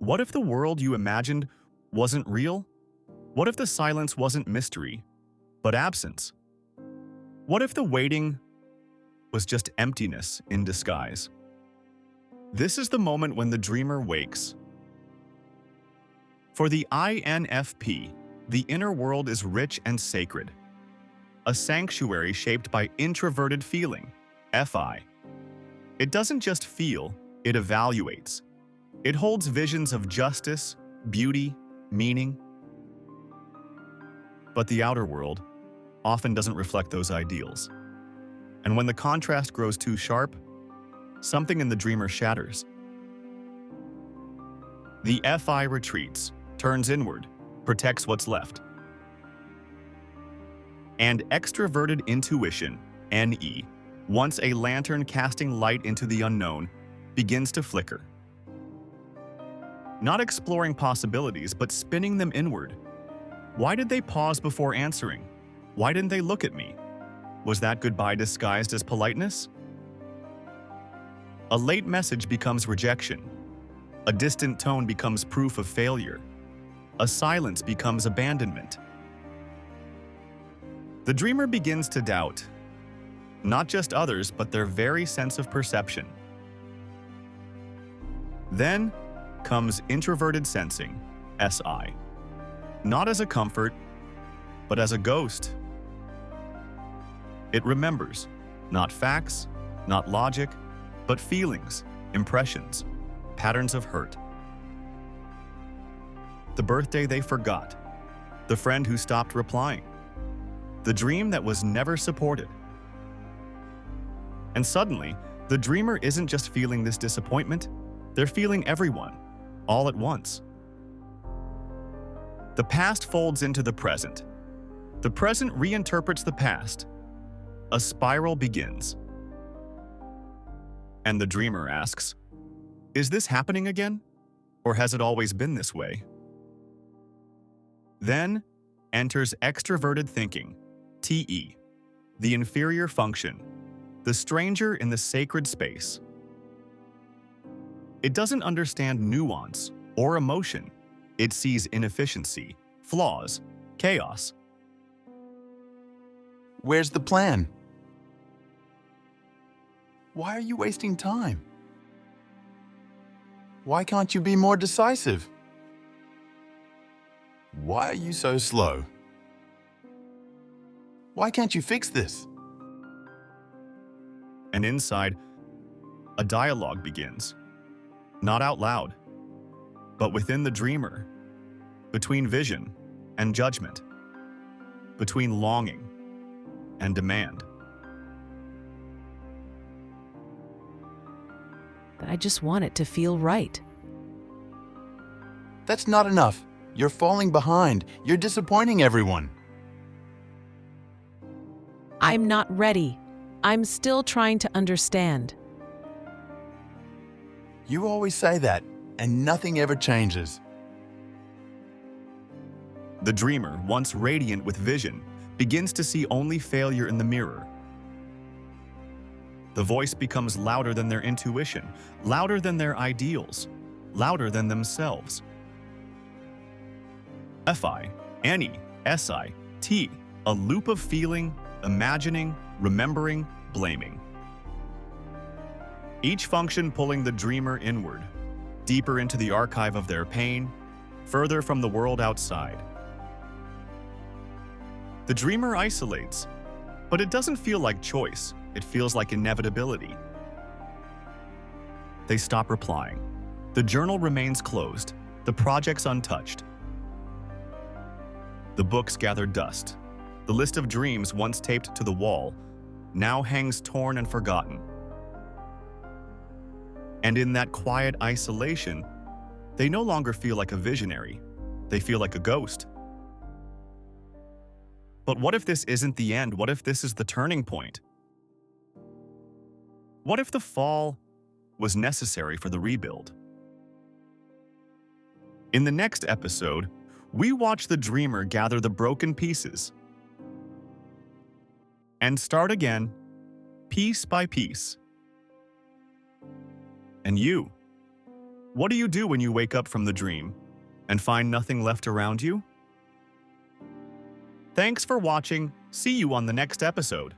What if the world you imagined wasn't real? What if the silence wasn't mystery, but absence? What if the waiting was just emptiness in disguise? This is the moment when the dreamer wakes. For the INFP, the inner world is rich and sacred, a sanctuary shaped by introverted feeling, FI. It doesn't just feel, it evaluates. It holds visions of justice, beauty, meaning. But the outer world often doesn't reflect those ideals. And when the contrast grows too sharp, something in the dreamer shatters. The FI retreats, turns inward, protects what's left. And extroverted intuition, NE, once a lantern casting light into the unknown, begins to flicker. Not exploring possibilities, but spinning them inward. Why did they pause before answering? Why didn't they look at me? Was that goodbye disguised as politeness? A late message becomes rejection. A distant tone becomes proof of failure. A silence becomes abandonment. The dreamer begins to doubt, not just others, but their very sense of perception. Then comes introverted sensing, SI. Not as a comfort, but as a ghost. It remembers, not facts, not logic, but feelings, impressions, patterns of hurt. The birthday they forgot, the friend who stopped replying, the dream that was never supported. And suddenly, the dreamer isn't just feeling this disappointment, they're feeling everyone, all at once. The past folds into the present. The present reinterprets the past. A spiral begins. And the dreamer asks, is this happening again? Or has it always been this way? Then enters extroverted thinking, TE, the inferior function, the stranger in the sacred space. It doesn't understand nuance or emotion. It sees inefficiency, flaws, chaos. Where's the plan? Why are you wasting time? Why can't you be more decisive? Why are you so slow? Why can't you fix this? And inside, a dialogue begins. Not out loud, but within the dreamer, between vision and judgment, between longing and demand. But I just want it to feel right. That's not enough. You're falling behind. You're disappointing everyone. I'm not ready. I'm still trying to understand. You always say that, and nothing ever changes. The dreamer, once radiant with vision, begins to see only failure in the mirror. The voice becomes louder than their intuition, louder than their ideals, louder than themselves. FI, NE, SI, T, a loop of feeling, imagining, remembering, blaming. Each function pulling the dreamer inward, deeper into the archive of their pain, further from the world outside. The dreamer isolates, but it doesn't feel like choice, it feels like inevitability. They stop replying. The journal remains closed, the projects untouched. The books gather dust. The list of dreams once taped to the wall now hangs torn and forgotten. And in that quiet isolation, they no longer feel like a visionary. They feel like a ghost. But what if this isn't the end? What if this is the turning point? What if the fall was necessary for the rebuild? In the next episode, we watch the dreamer gather the broken pieces and start again, piece by piece. And you, What do you do when you wake up from the dream and find nothing left around you? Thanks for watching. See you on the next episode.